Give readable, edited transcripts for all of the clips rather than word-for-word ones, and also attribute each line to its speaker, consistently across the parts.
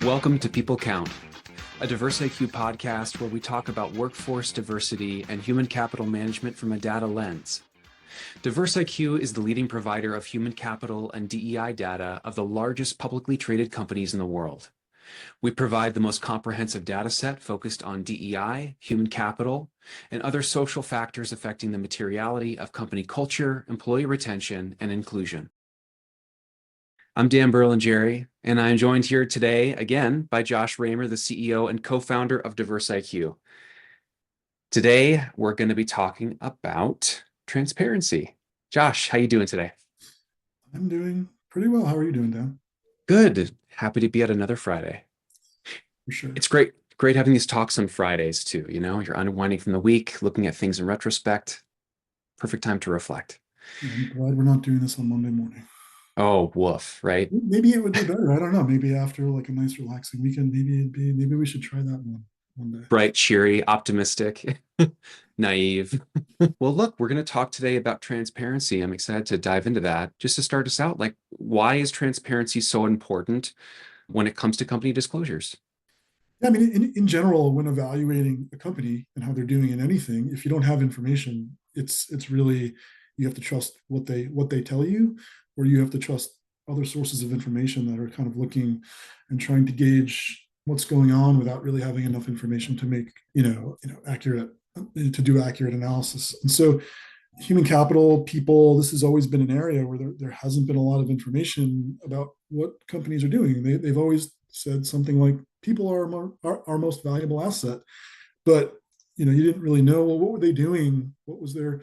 Speaker 1: Welcome to People Count, a DiversIQ podcast where we talk about workforce diversity and human capital management from a data lens. DiversIQ is the leading provider of human capital and DEI data of the largest publicly traded companies in the world. We provide the most comprehensive data set focused on DEI, human capital, and other social factors affecting the materiality of company culture, employee retention, and inclusion. I'm Dan Berlingeri, and I'm joined here today again by Josh Raymer, the CEO and co-founder of DiversIQ. Today, we're going to be talking about transparency. Josh, how you doing today?
Speaker 2: I'm doing pretty well. How are you doing, Dan?
Speaker 1: Good. Happy to be at another Friday.
Speaker 2: For sure.
Speaker 1: It's great having these talks on Fridays too. You know, you're unwinding from the week, looking at things in retrospect. Perfect time to reflect.
Speaker 2: Yeah, I'm glad we're not doing this on Monday morning.
Speaker 1: Oh, woof, right?
Speaker 2: Maybe it would be better. I don't know. Maybe after like a nice relaxing weekend, maybe we should try that one day.
Speaker 1: Bright, cheery, optimistic, naive. Well, look, we're going to talk today about transparency. I'm excited to dive into that. Just to start us out, like, why is transparency so important when it comes to company disclosures?
Speaker 2: Yeah, I mean, in general, when evaluating a company and how they're doing in anything, if you don't have information, it's really you have to trust what they tell you, or you have to trust other sources of information that are kind of looking and trying to gauge what's going on without really having enough information to make accurate to do accurate analysis. And so human capital, people, this has always been an area where there hasn't been a lot of information about what companies are doing. They've always said something like people are our most valuable asset, but you didn't really know, well, what were they doing, what was their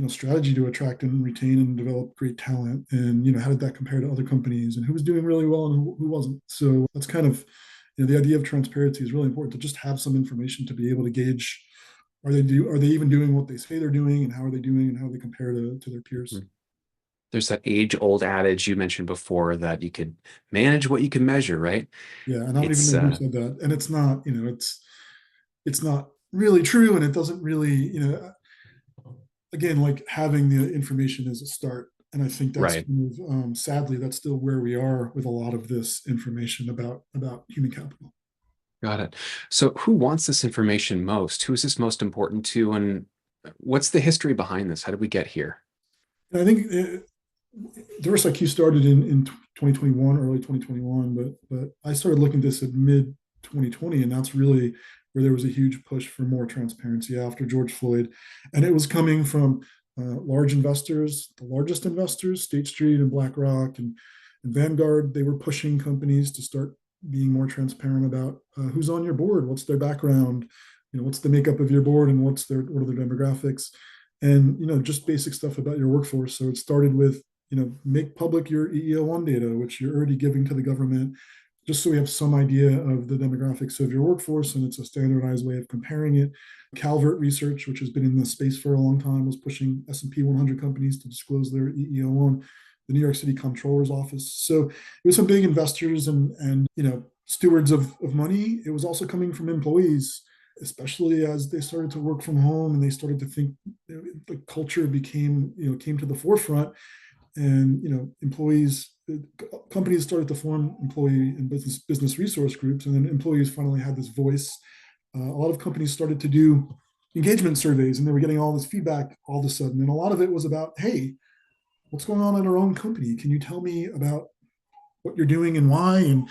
Speaker 2: strategy to attract and retain and develop great talent, and how did that compare to other companies, and who was doing really well and who wasn't. So that's kind of the idea of transparency is really important, to just have some information to be able to gauge, are they even doing what they say they're doing, and how are they doing, and how they compare to their peers.
Speaker 1: There's that age-old adage you mentioned before that you could manage what you can measure, right?
Speaker 2: Yeah, and I don't even know who said that, and it's not it's not really true, and it doesn't really again, like, having the information is a start, and I think that's
Speaker 1: right.
Speaker 2: Sadly, that's still where we are with a lot of this information about human capital.
Speaker 1: Got it. So who wants this information most? Who is this most important to? And what's the history behind this? How did we get here?
Speaker 2: And I think DiversIQ started in 2021, early 2021, but I started looking at this at mid 2020, and that's really where there was a huge push for more transparency after George Floyd, and it was coming from large investors, the largest investors, State Street and BlackRock and Vanguard. They were pushing companies to start being more transparent about who's on your board, what's their background, what's the makeup of your board, and what are their demographics, and just basic stuff about your workforce. So it started with make public your EEO1 data, which you're already giving to the government, just so we have some idea of the demographics of your workforce, and it's a standardized way of comparing it. Calvert Research, which has been in this space for a long time, was pushing S&P 100 companies to disclose their EEO1. The New York City Comptroller's Office. So it was some big investors and stewards of money. It was also coming from employees, especially as they started to work from home and they started to think the culture came to the forefront, and companies started to form employee and business resource groups, and then employees finally had this voice. A lot of companies started to do engagement surveys, and they were getting all this feedback all of a sudden, and a lot of it was about, hey, what's going on in our own company? Can you tell me about what you're doing and why? And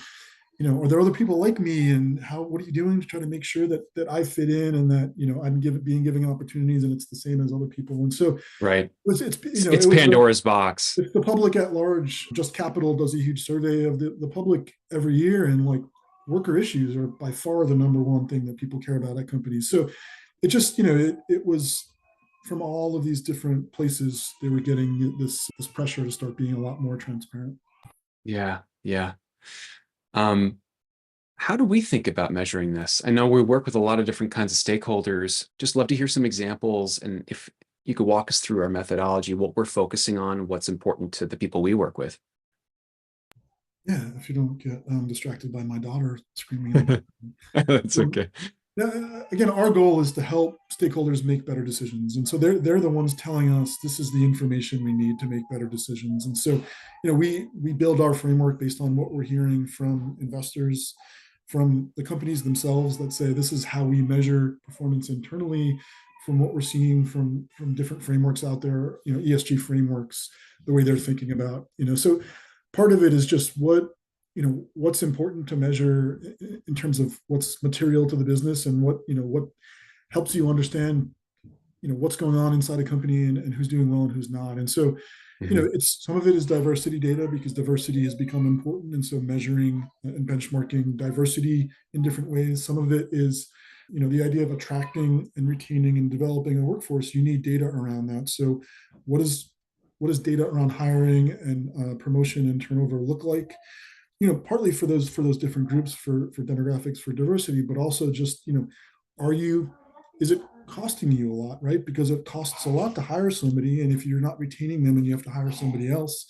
Speaker 2: are there other people like me? And what are you doing to try to make sure that I fit in, and that I'm being given opportunities, and it's the same as other people? And so
Speaker 1: Right.
Speaker 2: it's
Speaker 1: Pandora's box.
Speaker 2: It's the public at large. Just Capital does a huge survey of the public every year, and like, worker issues are by far the number one thing that people care about at companies. So it just it was from all of these different places, they were getting this pressure to start being a lot more transparent.
Speaker 1: Yeah. How do we think about measuring this? I know we work with a lot of different kinds of stakeholders. Just love to hear some examples, and if you could walk us through our methodology, what we're focusing on, what's important to the people we work with.
Speaker 2: Yeah, if you don't get distracted by my daughter screaming.
Speaker 1: That's okay.
Speaker 2: Now, again, our goal is to help stakeholders make better decisions, and so they're the ones telling us this is the information we need to make better decisions. And so, we build our framework based on what we're hearing from investors, from the companies themselves that say this is how we measure performance internally, from what we're seeing from different frameworks out there, ESG frameworks, the way they're thinking about, so part of it is just what's important to measure in terms of what's material to the business, and what helps you understand what's going on inside a company, and who's doing well and who's not. And so
Speaker 1: Mhm.
Speaker 2: it's some of it is diversity data, because diversity has become important, and so measuring and benchmarking diversity in different ways. Some of it is the idea of attracting and retaining and developing a workforce. You need data around that. So what does data around hiring and promotion and turnover look like, partly for those different groups, for demographics, for diversity, but also just, are you is it costing you a lot, right? Because it costs a lot to hire somebody, and if you're not retaining them and you have to hire somebody else,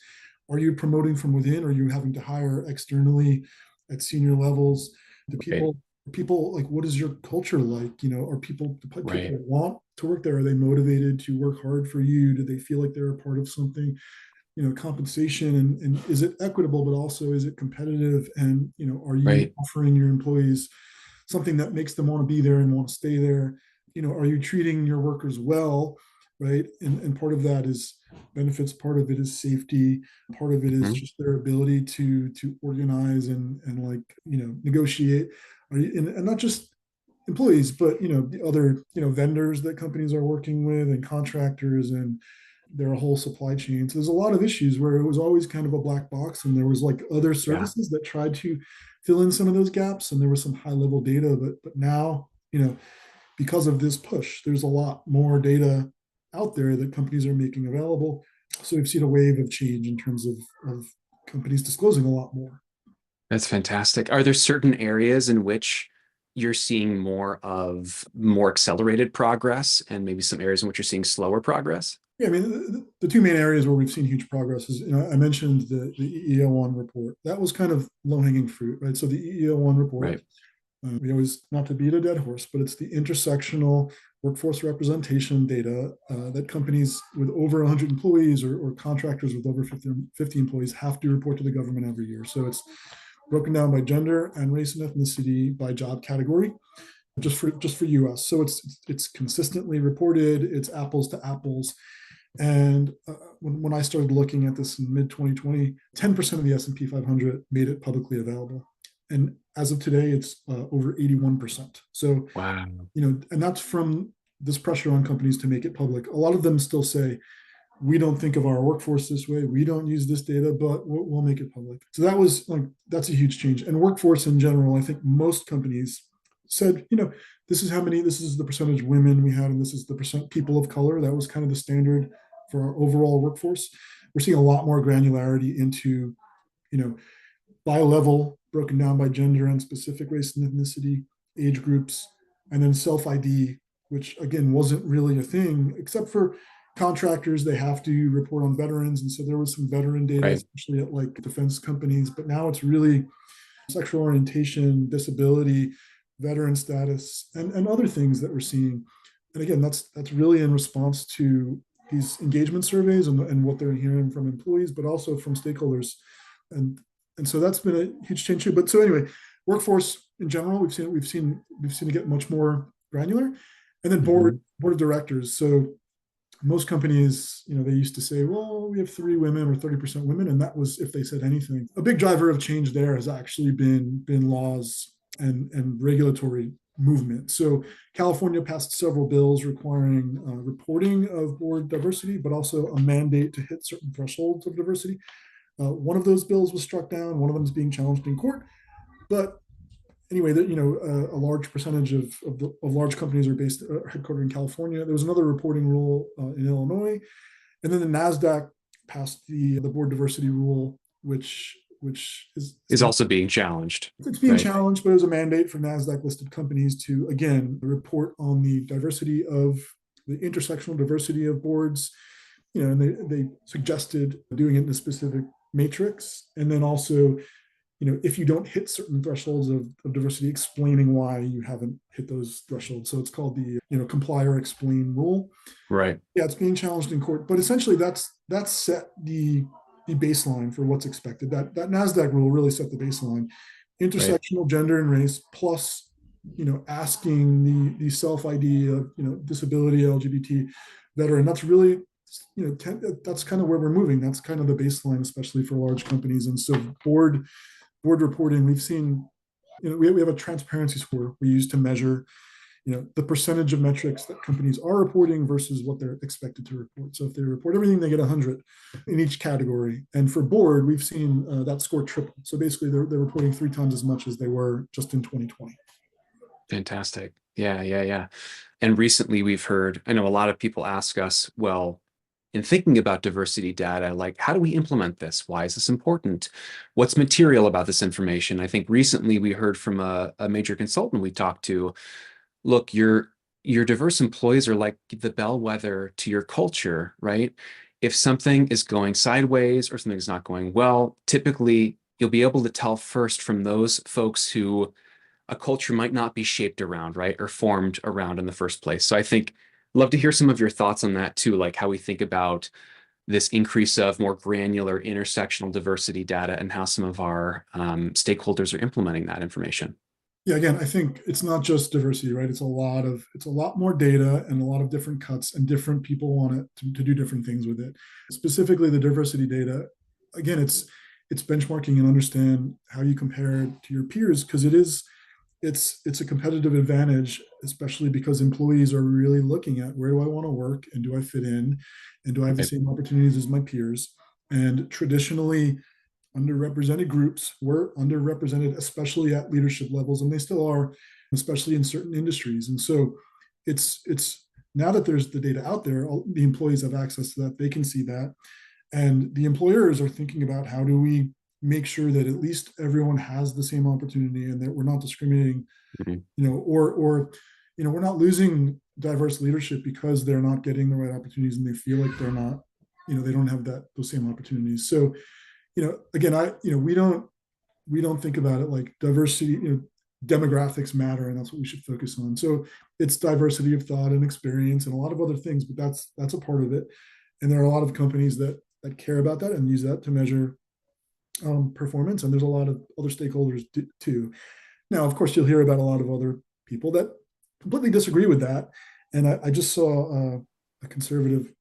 Speaker 2: are you promoting from within? Or are you having to hire externally at senior levels? Do
Speaker 1: Right.
Speaker 2: people like, what is your culture like? Are people
Speaker 1: Right.
Speaker 2: want to work there? Are they motivated to work hard for you? Do they feel like they're a part of something? Compensation, and is it equitable, but also is it competitive? And are you
Speaker 1: Right.
Speaker 2: offering your employees something that makes them want to be there and want to stay there? Are you treating your workers well, right? And part of that is benefits, part of it is safety, part of it is
Speaker 1: Mhm.
Speaker 2: just their ability to organize and like negotiate. And not just employees, but the other vendors that companies are working with, and contractors, and their whole supply chain. So there's a lot of issues where it was always kind of a black box, and there was like other
Speaker 1: Yeah.
Speaker 2: services that tried to fill in some of those gaps, and there was some high level data. But now, because of this push, there's a lot more data out there that companies are making available. So we've seen a wave of change in terms of companies disclosing a lot more.
Speaker 1: That's fantastic. Are there certain areas in which you're seeing more accelerated progress, and maybe some areas in which you're seeing slower progress?
Speaker 2: Yeah, I mean, the two main areas where we've seen huge progress is, I mentioned the EEO1 report. That was kind of low hanging fruit, right? So the EEO1 report,
Speaker 1: Right.
Speaker 2: we always, not to beat a dead horse, but it's the intersectional workforce representation data that companies with over 100 employees, or contractors with over 50 employees have to report to the government every year. So it's broken down by gender and race and ethnicity, by job category, just for US. So it's consistently reported. It's apples to apples. And when I started looking at this in mid 2020, 10% of the S&P 500 made it publicly available. And as of today, it's over 81%. So,
Speaker 1: Wow.
Speaker 2: and that's from this pressure on companies to make it public. A lot of them still say, we don't think of our workforce this way. We don't use this data, but we'll make it public. So that's a huge change. And workforce in general, I think most companies said, this is the percentage women we had, and this is the percent people of color. That was kind of the standard for our overall workforce. We're seeing a lot more granularity into, you know, by level, broken down by gender and specific race and ethnicity, age groups, and then self ID, which again wasn't really a thing except for contractors. They have to report on veterans, and so there was some veteran data,
Speaker 1: Right.
Speaker 2: especially at like defense companies. But now it's really sexual orientation, disability, veteran status, and other things that we're seeing. And again, that's really in response to these engagement surveys, and what they're hearing from employees, but also from stakeholders. And and so that's been a huge change too. But so anyway, workforce in general, we've seen it get much more granular. And then board
Speaker 1: Mhm.
Speaker 2: board of directors. So most companies, they used to say, well, we have 3 women or 30% women, and that was if they said anything. A big driver of change there has actually been laws and regulatory movement. So California passed several bills requiring reporting of board diversity, but also a mandate to hit certain thresholds of diversity. One of those bills was struck down. One of them is being challenged in court. But anyway, a large percentage of large companies are based headquartered in California. There was another reporting rule in Illinois, and then the Nasdaq passed the board diversity rule, which is
Speaker 1: Is also being challenged.
Speaker 2: it's being
Speaker 1: Right.
Speaker 2: challenged, but it was a mandate for Nasdaq listed companies to again report on the diversity of the intersectional diversity of boards. And they suggested doing it in a specific matrix, and then also if you don't hit certain thresholds of diversity, explaining why you haven't hit those thresholds. So it's called the comply or explain rule.
Speaker 1: Right.
Speaker 2: Yeah, it's being challenged in court, but essentially that's set the baseline for what's expected. That NASDAQ rule really set the baseline.
Speaker 1: Right.
Speaker 2: Intersectional gender and race plus asking the self ID of disability, LGBT, veteran. That's really that's kind of where we're moving. That's kind of the baseline, especially for large companies. And so board reporting, we've seen, we have a transparency score we use to measure, the percentage of metrics that companies are reporting versus what they're expected to report. So if they report everything, they get 100 in each category. And for board, we've seen that score triple. So basically, they're reporting 3 times as much as they were just in 2020.
Speaker 1: Fantastic. Yeah, yeah, yeah. And recently we've heard, I know a lot of people ask us, well, in thinking about diversity data, like how do we implement this? Why is this important? What's material about this information? I think recently we heard from a major consultant we talked to, look, your diverse employees are like the bellwether to your culture, right? If something is going sideways or something's not going well, typically you'll be able to tell first from those folks who a culture might not be shaped around, right? Or formed around in the first place. So I think love to hear some of your thoughts on that too, like how we think about this increase of more granular intersectional diversity data and how some of our stakeholders are implementing that information.
Speaker 2: Yeah, again, I think it's not just diversity, right? It's a lot more data and a lot of different cuts, and different people want it to do different things with it. Specifically, the diversity data, again, it's benchmarking and understand how you compare it to your peers, because it's a competitive advantage, especially because employees are really looking at, where do I want to work and do I fit in and do I have the
Speaker 1: Right.
Speaker 2: same opportunities as my peers? And traditionally, underrepresented groups were underrepresented, especially at leadership levels, and they still are, especially in certain industries. And so it's now that there's the data out there, all the employees have access to that, they can see that, and the employers are thinking about, how do we make sure that at least everyone has the same opportunity and that we're not discriminating,
Speaker 1: Mhm.
Speaker 2: or we're not losing diverse leadership because they're not getting the right opportunities and they feel like they're not, they don't have those same opportunities. So again, we don't think about it like diversity, demographics matter, and that's what we should focus on. So it's diversity of thought and experience and a lot of other things, but that's a part of it. And there are a lot of companies that care about that and use that to measure performance. And there's a lot of other stakeholders too. Now, of course, you'll hear about a lot of other people that completely disagree with that. And I just saw a conservative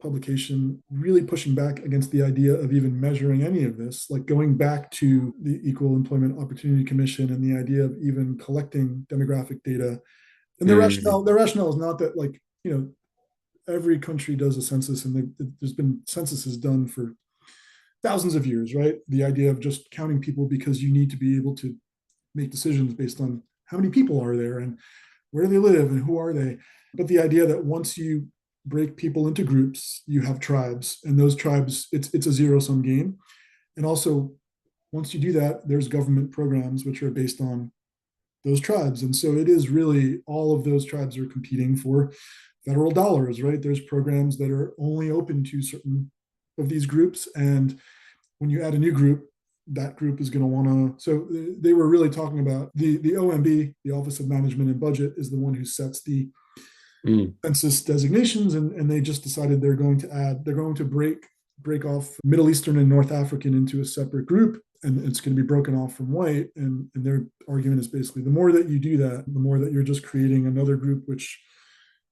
Speaker 2: publication really pushing back against the idea of even measuring any of this, like going back to the Equal Employment Opportunity Commission and the idea of even collecting demographic data. And
Speaker 1: Mhm.
Speaker 2: their rationale is not that, like, every country does a census, and there's been censuses done for thousands of years, right? The idea of just counting people because you need to be able to make decisions based on how many people are there and where do they live and who are they. But the idea that once you break people into groups, you have tribes, and those tribes, it's a zero sum game. And also, once you do that, there's government programs which are based on those tribes. And so it is really, all of those tribes are competing for federal dollars, right? There's programs that are only open to certain of these groups. And when you add a new group, that group is going to want to. So they were really talking about the OMB, the Office of Management and Budget, is the one who sets the
Speaker 1: Mm.
Speaker 2: census designations, and they just decided they're going to break off Middle Eastern and North African into a separate group, and it's going to be broken off from white. And their argument is basically, the more that you do that, the more that you're just creating another group, which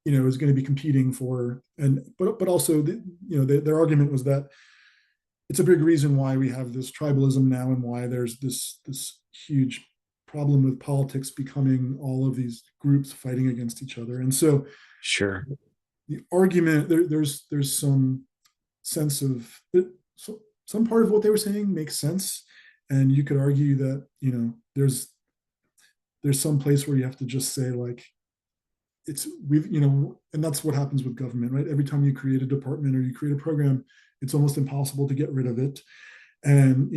Speaker 2: is going to be competing for. And but also their argument was that it's a big reason why we have this tribalism now, and why there's this huge problem with politics becoming all of these groups fighting against each other. And so
Speaker 1: Sure.
Speaker 2: the argument, there's some sense of it, so some part of what they were saying makes sense, and you could argue that there's some place where you have to just say, like, and that's what happens with government, right? Every time you create a department or you create a program, it's almost impossible to get rid of it. And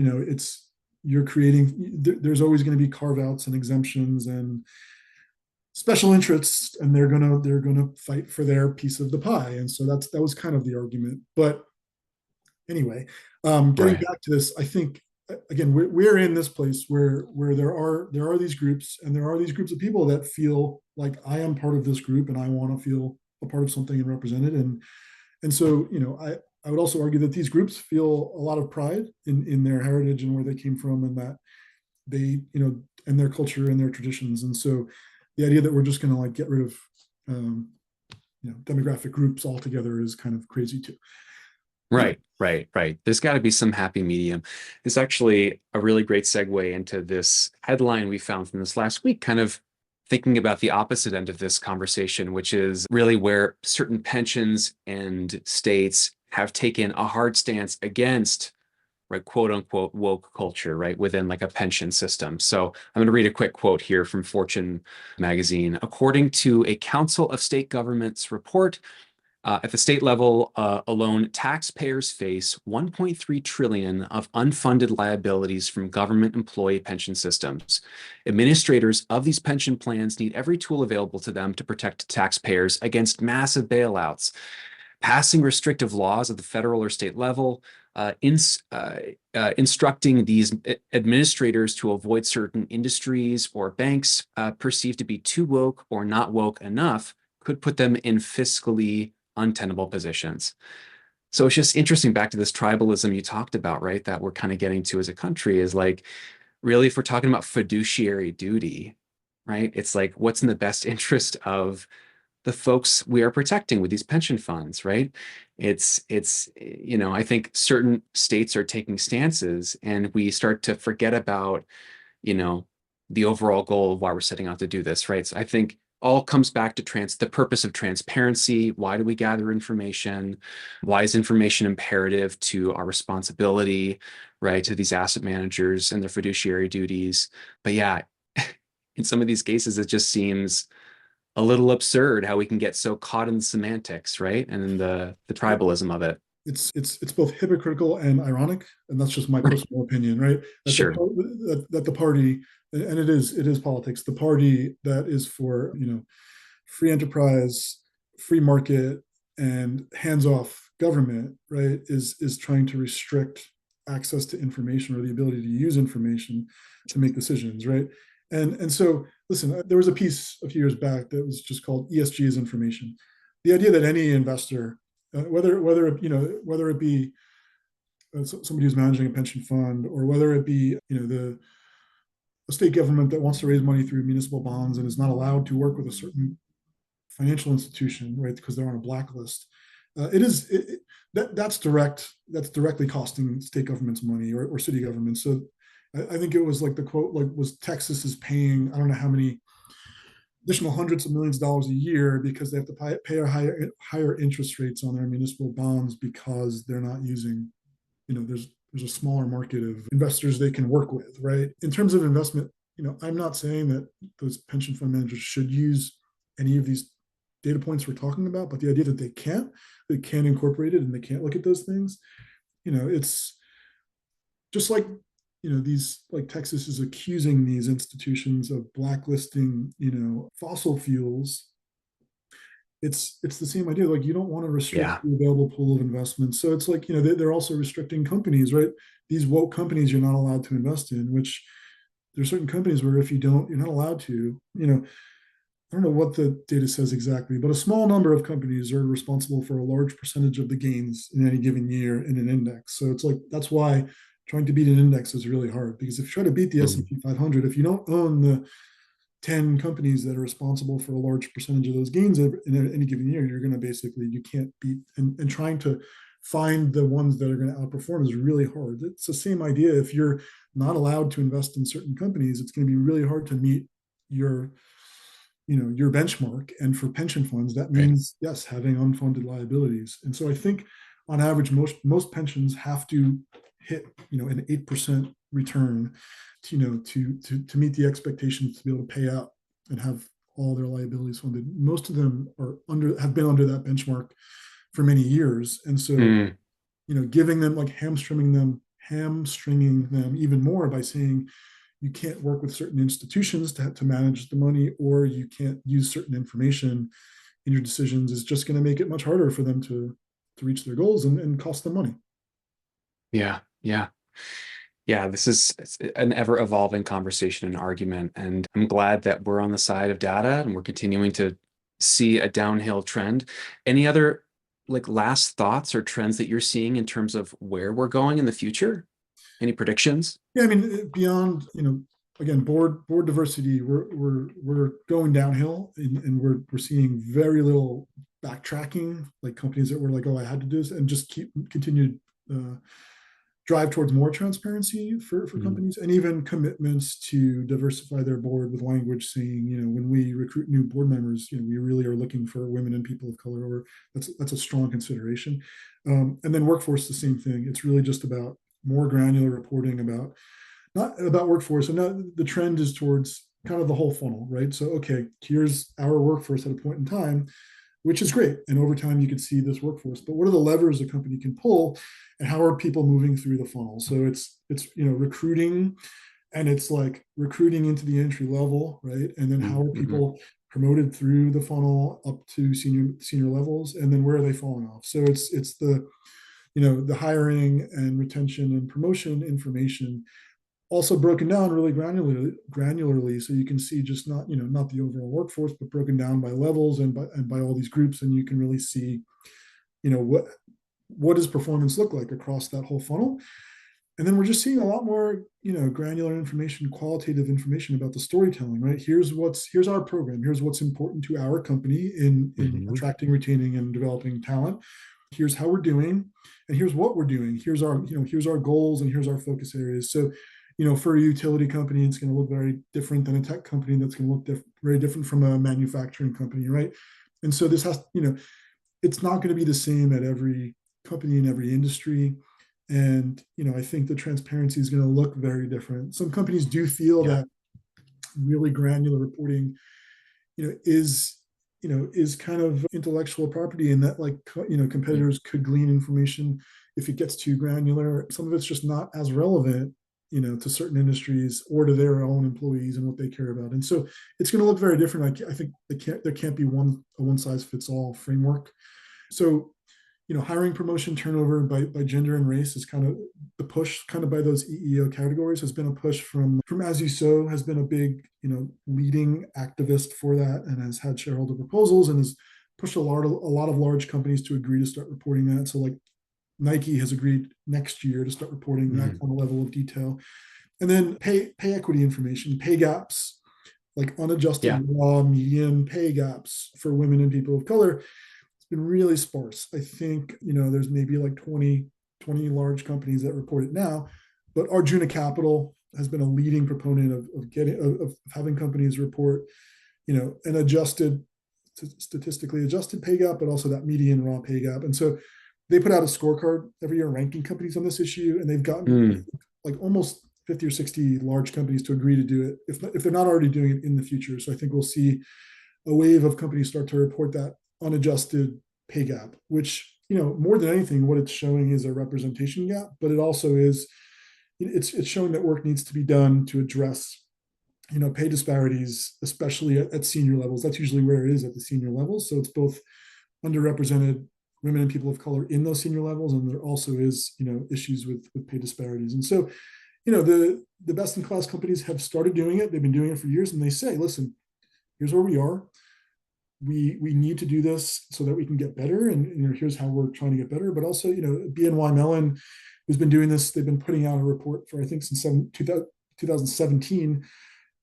Speaker 2: you're creating, there's always going to be carve outs and exemptions and special interests, and they're gonna fight for their piece of the pie. And so that was kind of the argument. But anyway, getting
Speaker 1: Right.
Speaker 2: back to this, I think again, we're in this place where there are these groups, and there are these groups of people that feel like I am part of this group and I want to feel a part of something and represented. And so, I would also argue that these groups feel a lot of pride in their heritage and where they came from, and that they, and their culture and their traditions. And so the idea that we're just going to like get rid of demographic groups altogether is kind of crazy too.
Speaker 1: Right. There's got to be some happy medium. It's actually a really great segue into this headline we found from this last week, kind of thinking about the opposite end of this conversation, which is really where certain pensions and states have taken a hard stance against, right, quote unquote, woke culture, right, within like a pension system. So I'm going to read a quick quote here from Fortune magazine. According to a Council of State Governments report, at the state level alone, taxpayers face 1.3 trillion of unfunded liabilities from government employee pension systems. Administrators of these pension plans need every tool available to them to protect taxpayers against massive bailouts. Passing restrictive laws at the federal or state level, instructing these administrators to avoid certain industries or banks perceived to be too woke or not woke enough could put them in fiscally untenable positions. So it's just interesting, back to this tribalism you talked about, right, that we're kind of getting to as a country, is like, really, if we're talking about fiduciary duty, right, it's like, what's in the best interest of the folks we are protecting with these pension funds, right? It's I think certain states are taking stances, and we start to forget about, the overall goal of why we're setting out to do this, right? So I think all comes back to the purpose of transparency. Why do we gather information? Why is information imperative to our responsibility, right, to these asset managers and their fiduciary duties? But yeah, in some of these cases, it just seems a little absurd how we can get so caught in the semantics, right, and in the tribalism of it.
Speaker 2: It's both hypocritical and ironic, and that's just my personal opinion, right? That
Speaker 1: Sure.
Speaker 2: the party, and it is politics. The party that is for free enterprise, free market, and hands off government, right, is trying to restrict access to information or the ability to use information to make decisions, right? And so, listen, there was a piece a few years back that was just called ESG is information. The idea that any investor, whether it be somebody who's managing a pension fund, or whether it be the a state government that wants to raise money through municipal bonds and is not allowed to work with a certain financial institution, right, because they're on a blacklist. That's directly costing state governments money, or city governments. So I think it was like the quote, like, was Texas is paying, I don't know how many additional hundreds of millions of dollars a year because they have to pay higher interest rates on their municipal bonds because they're not using, there's a smaller market of investors they can work with, right? In terms of investment, I'm not saying that those pension fund managers should use any of these data points we're talking about, but the idea that they can't incorporate it and they can't look at those things, it's just like, these, like, Texas is accusing these institutions of blacklisting, fossil fuels. It's the same idea. Like, you don't want to restrict the available pool of investments. So it's like, they're also restricting companies, right? These woke companies you're not allowed to invest in, which there's certain companies where if you don't, you're not allowed to, I don't know what the data says exactly, but a small number of companies are responsible for a large percentage of the gains in any given year in an index. So it's like, that's why trying to beat an index is really hard, because if you try to beat the S&P 500, if you don't own the 10 companies that are responsible for a large percentage of those gains in any given year, you're going to basically, you can't beat, and trying to find the ones that are going to outperform is really hard. It's the same idea. If you're not allowed to invest in certain companies, it's going to be really hard to meet your benchmark. And for pension funds, that means, yes, having unfunded liabilities. And so I think on average, most pensions have to hit, an 8% return, to meet the expectations to be able to pay out and have all their liabilities funded. Most of them have been under that benchmark for many years. And so, giving them, like, hamstringing them even more by saying you can't work with certain institutions to manage the money, or you can't use certain information in your decisions, is just going to make it much harder for them to reach their goals and cost them money.
Speaker 1: Yeah. Yeah, this is an ever evolving conversation and argument. And I'm glad that we're on the side of data and we're continuing to see a downhill trend. Any other like last thoughts or trends that you're seeing in terms of where we're going in the future? Any predictions?
Speaker 2: Yeah, I mean, beyond, again, board diversity, we're going downhill, and we're seeing very little backtracking, like companies that were like, oh, I had to do this, and just continue drive towards more transparency for
Speaker 1: Mhm.
Speaker 2: companies, and even commitments to diversify their board with language saying, when we recruit new board members, we really are looking for women and people of color, or that's a strong consideration. And then workforce, the same thing. It's really just about more granular reporting about, not about workforce. And now the trend is towards kind of the whole funnel, right? So, okay, here's our workforce at a point in time, which is great. And over time, you can see this workforce. But what are the levers a company can pull, and how are people moving through the funnel? So it's recruiting, and it's like recruiting into the entry level, right? And then how are
Speaker 1: Mhm.
Speaker 2: people promoted through the funnel up to senior levels, and then where are they falling off? So it's the hiring and retention and promotion information, also broken down really granularly, so you can see just not the overall workforce, but broken down by levels and by all these groups, and you can really see what does performance look like across that whole funnel. And then we're just seeing a lot more granular information, qualitative information about the storytelling, right? Here's our program, here's what's important to our company in
Speaker 1: Mhm.
Speaker 2: attracting, retaining, and developing talent. Here's how we're doing, and here's what we're doing. Here's our goals, and here's our focus areas. So for a utility company, it's going to look very different than a tech company. That's going to look very different from a manufacturing company, right? And so this has, it's not going to be the same at every company in every industry. And I think the transparency is going to look very different. Some companies do feel
Speaker 1: Yeah.
Speaker 2: that really granular reporting, is kind of intellectual property, and that, like,
Speaker 1: Mm.
Speaker 2: competitors could glean information if it gets too granular. Some of it's just not as relevant, to certain industries or to their own employees and what they care about. And so it's going to look very different. I think there can't be one size fits all framework. So hiring, promotion, turnover by gender and race is kind of the push, kind of by those EEO categories, has been a push from As You Sow, has been a big, leading activist for that, and has had shareholder proposals, and has pushed a lot of large companies to agree to start reporting that. So like Nike has agreed next year to start reporting that
Speaker 1: Mhm.
Speaker 2: kind of level of detail. And then pay equity information, pay gaps, like unadjusted
Speaker 1: Yeah.
Speaker 2: raw median pay gaps for women and people of color, been really sparse. I think, there's maybe like 20 large companies that report it now, but Arjuna Capital has been a leading proponent of having companies report, an statistically adjusted pay gap, but also that median raw pay gap. And so they put out a scorecard every year ranking companies on this issue, and they've gotten
Speaker 1: Mm.
Speaker 2: like almost 50 or 60 large companies to agree to do it, if they're not already doing it in the future. So I think we'll see a wave of companies start to report that unadjusted pay gap, which, more than anything, what it's showing is a representation gap, but it also is, it's showing that work needs to be done to address, pay disparities, especially at senior levels. That's usually where it is, at the senior levels. So it's both underrepresented women and people of color in those senior levels, and there also is, issues with pay disparities. And so, the best in class companies have started doing it. They've been doing it for years, and they say, listen, here's where we are. We need to do this so that we can get better, and here's how we're trying to get better. But also, BNY Mellon, who's been doing this, they've been putting out a report for, I think, since 2017.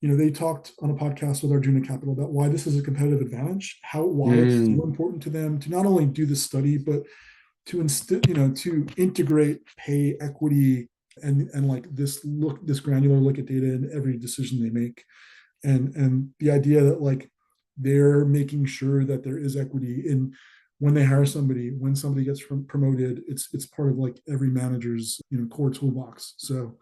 Speaker 2: They talked on a podcast with Arjuna Capital about why this is a competitive advantage, why it's so
Speaker 1: Mm.
Speaker 2: important to them to not only do the study, but to integrate pay equity, and like this granular look at data in every decision they make. And the idea that, like, they're making sure that there is equity in when they hire somebody, when somebody gets promoted. It's part of like every manager's core toolbox. So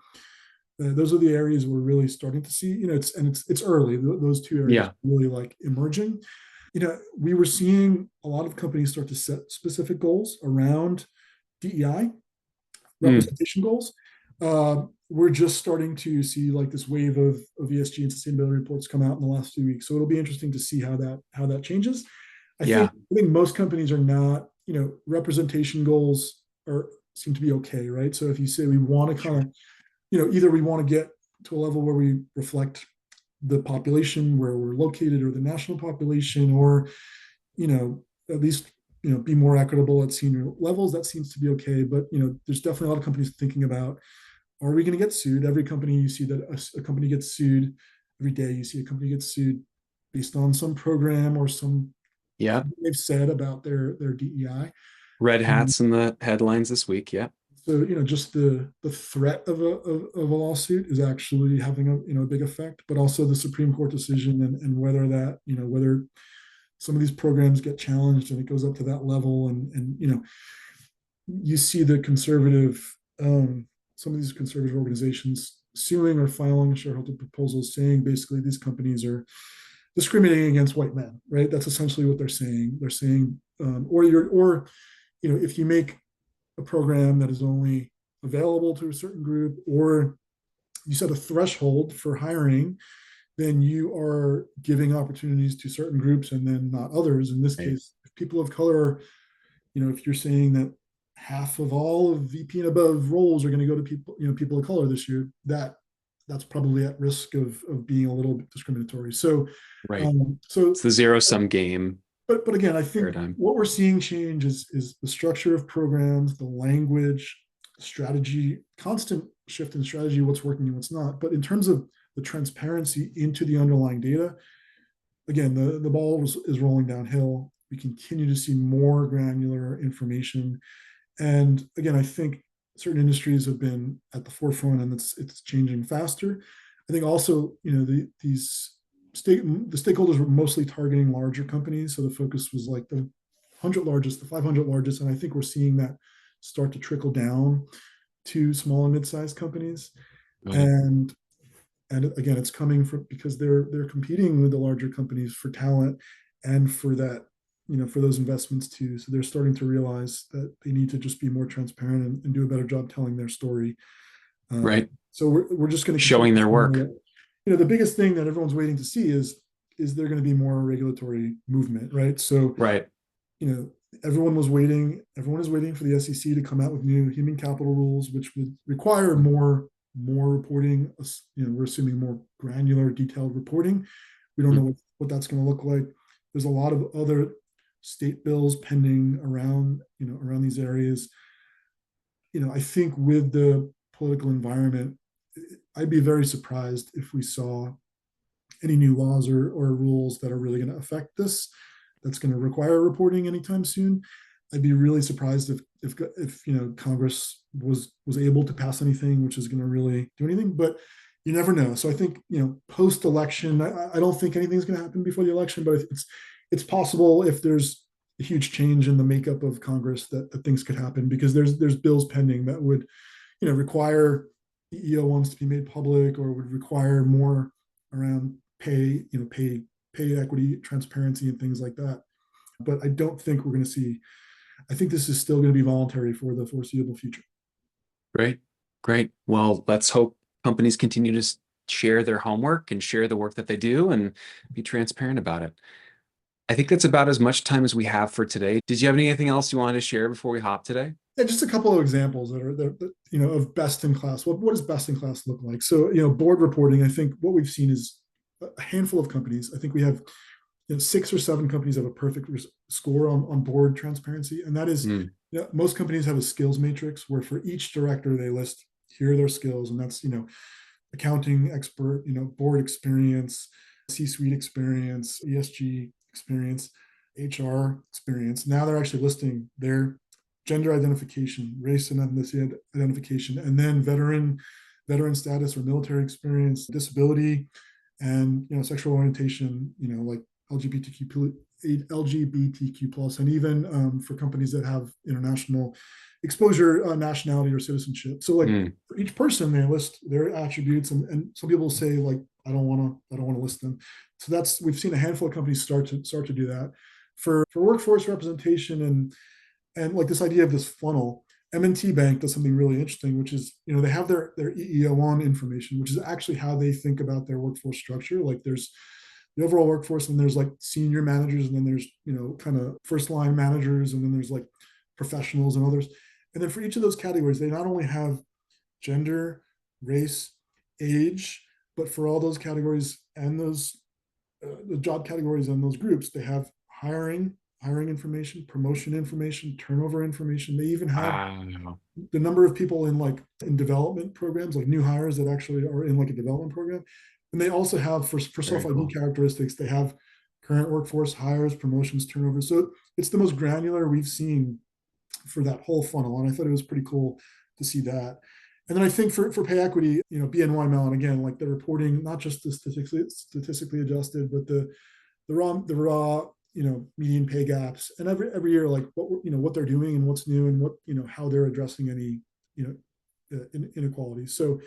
Speaker 2: those are the areas we're really starting to see. It's early. Those two areas
Speaker 1: Yeah.
Speaker 2: are really like emerging. We were seeing a lot of companies start to set specific goals around DEI,
Speaker 1: Mm.
Speaker 2: representation goals. We're just starting to see like this wave of ESG and sustainability reports come out in the last few weeks. So it'll be interesting to see how that changes. I think
Speaker 1: Yeah.
Speaker 2: I think most companies are not, representation goals seem to be okay, right? So if you say we want to kind
Speaker 1: Sure.
Speaker 2: of either we want to get to a level where we reflect the population where we're located or the national population, or at least be more equitable at senior levels. That seems to be okay, but there's definitely a lot of companies thinking about, are we going to get sued? Every company you see that a company gets sued, every day you see a company get sued based on some program or some
Speaker 1: Yeah.
Speaker 2: they've said about their DEI.
Speaker 1: Red hats in the headlines this week. Yeah.
Speaker 2: So just the threat of a lawsuit is actually having a big effect, but also the Supreme Court decision, and whether that whether some of these programs get challenged and it goes up to that level, and you see the conservative some of these conservative organizations suing or filing shareholder proposals saying basically these companies are discriminating against white men, right? That's essentially what they're saying. They're saying, or if you make a program that is only available to a certain group, or you set a threshold for hiring, then you are giving opportunities to certain groups and then not others. In this
Speaker 1: Right.
Speaker 2: case, if people of color, if you're saying that half of all of VP and above roles are going to go to people of color this year, that's probably at risk of being a little bit discriminatory. So,
Speaker 1: Right.
Speaker 2: so
Speaker 1: It's the zero sum game
Speaker 2: but again, I think
Speaker 1: paradigm.
Speaker 2: what we're seeing change is the structure of programs, the language, strategy, constant shift in strategy, what's working and what's not. But in terms of the transparency into the underlying data, again, the ball is rolling downhill. We continue to see more granular information. And again, I think certain industries have been at the forefront, and it's changing faster. I think also, the stakeholders were mostly targeting larger companies, so the focus was like the 100 largest, the 500 largest, and I think we're seeing that start to trickle down to small and mid-sized companies.
Speaker 1: Got it.
Speaker 2: And again, it's coming from because they're competing with the larger companies for talent and for that, for those investments too. So they're starting to realize that they need to just be more transparent and do a better job telling their story.
Speaker 1: Right.
Speaker 2: So we're just going to
Speaker 1: Showing their work.
Speaker 2: continue. The biggest thing that everyone's waiting to see is there going to be more regulatory movement, right? So
Speaker 1: Right.
Speaker 2: you know, everyone is waiting for the SEC to come out with new human capital rules, which would require more reporting. We're assuming more granular, detailed reporting. We don't know what that's going to look like. There's a lot of other state bills pending around these areas. I think with the political environment, I'd be very surprised if we saw any new laws or rules that are really going to affect this, that's going to require reporting anytime soon. I'd be really surprised if Congress was able to pass anything which is going to really do anything. But you never know. So I think post election, I don't think anything's going to happen before the election, but it's possible if there's a huge change in the makeup of Congress that things could happen, because there's bills pending that would require EEO1s to be made public, or would require more around pay equity, transparency, and things like that. But I don't think we're going to see. I think this is still going to be voluntary for the foreseeable future.
Speaker 1: Great. Great. Well, let's hope companies continue to share their homework and share the work that they do and be transparent about it. I think that's about as much time as we have for today. Did you have anything else you wanted to share before we hop today?
Speaker 2: Yeah, just a couple of examples that of best in class. What does best in class look like? So board reporting. I think what we've seen is a handful of companies. I think we have 6 or 7 companies have a perfect score on board transparency, and that is most companies have a skills matrix where for each director they list here are their skills, and that's accounting expert, board experience, C-suite experience, ESG experience, HR experience. Now they're actually listing their gender identification, race and ethnicity identification, and then veteran status or military experience, disability, and sexual orientation, like LGBTQ plus, and even for companies that have international exposure, nationality, or citizenship. So like for each person, they list their attributes, and some people say like I don't want to list them. So we've seen a handful of companies start to do that for workforce representation, and like this idea of this funnel. M&T Bank does something really interesting, which is they have their EEO1 information, which is actually how they think about their workforce structure. Like there's the overall workforce, and there's like senior managers, and then there's kind of first line managers, and then there's like professionals and others. And then for each of those categories, they not only have gender, race, age, but for all those categories and those the job categories and those groups, they have hiring information, promotion information, turnover information. They even have
Speaker 1: Wow.
Speaker 2: the number of people in development programs, like new hires that actually are in like a development program. And they also have for
Speaker 1: Very
Speaker 2: self ID
Speaker 1: cool.
Speaker 2: characteristics, they have current workforce, hires, promotions, turnover. So it's the most granular we've seen for that whole funnel. And I thought it was pretty cool to see that. And then I think for pay equity, BNY Mellon, again, like the reporting, not just the statistically adjusted, but the raw median pay gaps, and every year, like what they're doing and what's new, and what how they're addressing any you inequalities. So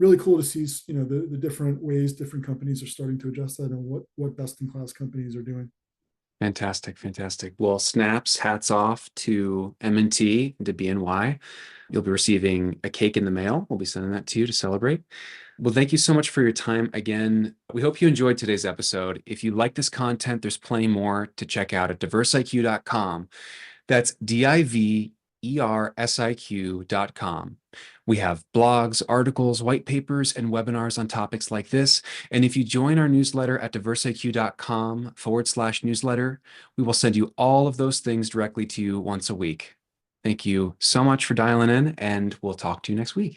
Speaker 2: really cool to see the different ways different companies are starting to adjust that, and what best in class companies are doing.
Speaker 1: Fantastic, fantastic. Well, snaps, hats off to M&T and to BNY. You'll be receiving a cake in the mail. We'll be sending that to you to celebrate. Well, thank you so much for your time again. We hope you enjoyed today's episode. If you like this content, there's plenty more to check out at DiversIQ.com. That's DiverSIQ.com. We have blogs, articles, white papers, and webinars on topics like this. And if you join our newsletter at DiverSIQ.com/newsletter, we will send you all of those things directly to you once a week. Thank you so much for dialing in, and we'll talk to you next week.